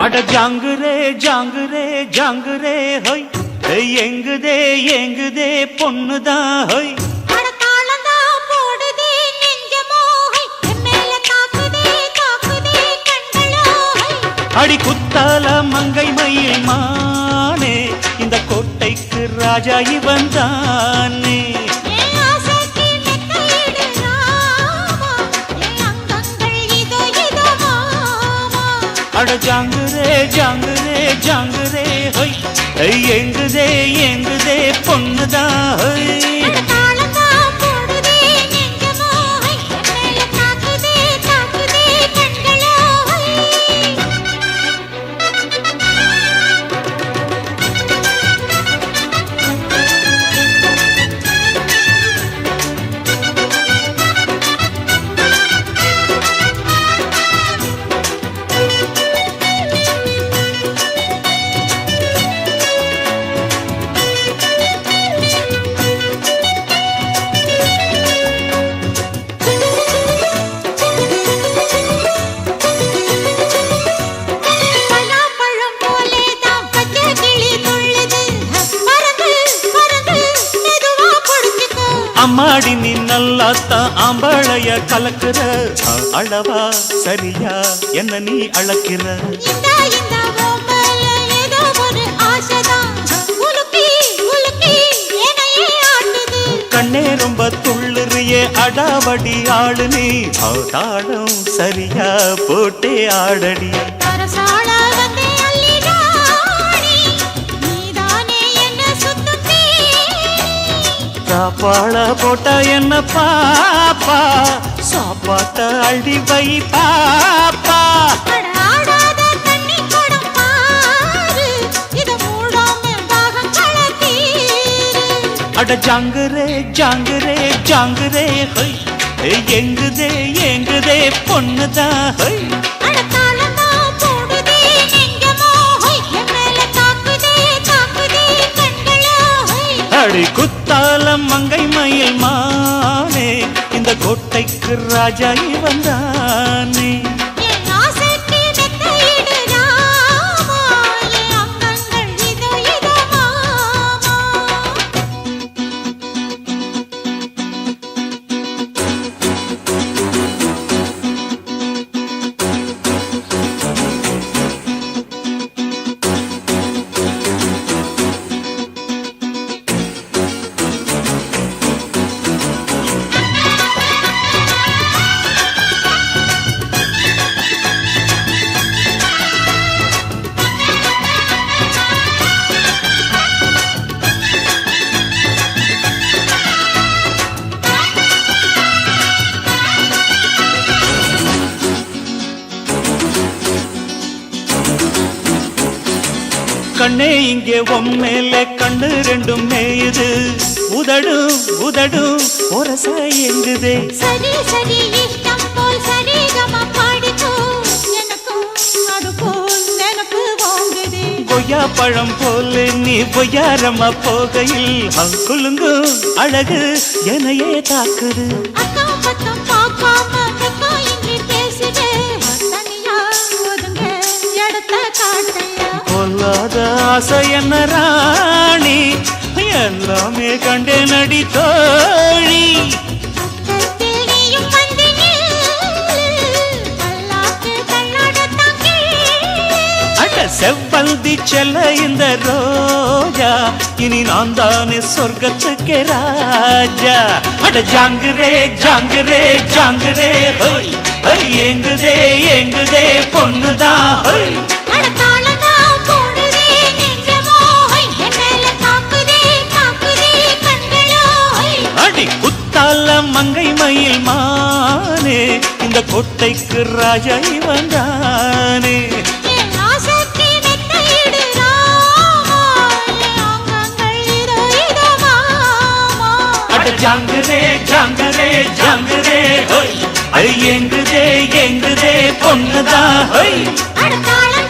அட ஜாங்குரே ஜாங்குரே ஜாங்குரே ஹொய் எங்குதே எங்குதே பொண்ணுதான் ஹொய் அடி குத்தால மங்கை மயில் மானே இந்த கோட்டைக்கு ராஜா இவன் தானே அட ஜாங்குரே ஜாங்குரே ஜாங்குரே ஹொய் எங்குதே எங்குதே பொண்ணுதான் ஹொய் அம்மாடி நீ நல்லாத்தான் ஆம்பளைய கலக்குற அளவா சரியா என்ன நீ அளக்கிற கண்ணே ரொம்ப துள்ளுறியே அடாவடி ஆளு நீ தாளம் சரியா போட்டே ஆடடி சாப்பாட போட்டா என்ன பாப்பா சாப்பாட்ட அடி வை பாப்பா அட ஜாங்குரே ஜாங்குரே ஜாங்குரே ஹொய் எங்குதே எங்குதே பொண்ணுதான் ஹொய் அடி குத்தாலம் மங்கை மயில் மானே இந்த கோட்டைக்கு ராஜா இவன் தானே கண்ணே இங்கே உம்மேல கண்ணு ரெண்டும் மேயுது உதடு உதடு ஒரச எங்குதே சரி சரி இஷ்டம் போல் சரிகம பாடிக்கோ எனக்கு அது போல் எனக்கு வாங்குதே கொய்யா பழம் போல நீ பொய்யாரமா போகையில் குலுங்கு அழகு என்னையே தாக்குது அக்கம் பக்கம் பார்க்காம வெக்கம் இன்றி பேசுதே தனியா ஒதுங்க இடத்த காட்டையா பொல்லாத ஆசை என்ன ராணி எல்லாமே கண்டே நடி தோழி அட செவ்வந்தி செல்ல இந்த ரோஜா இனி நான் தானே சொர்க்கத்துக்கு ராஜா அட ஜாங்குரே ஜாங்குரே ஜாங்குரே ஹோய் எங்குதே எங்குதே பொண்ணுதான் ஹோய் குத்தால மங்கை மயில் மானே இந்த கோட்டைக்கு ராஜா இவன் தானே. என் ஆசைக்கு மெத்தையிடு ராமா, என் அங்கங்கள் இதோ இதோ மாமா. அட ஜாங்கரே ஜாங்கரே ஜாங்கரே ஹோய், அது எங்குதே எங்குதே பொண்ணுதா ஹோய். அட தாளம்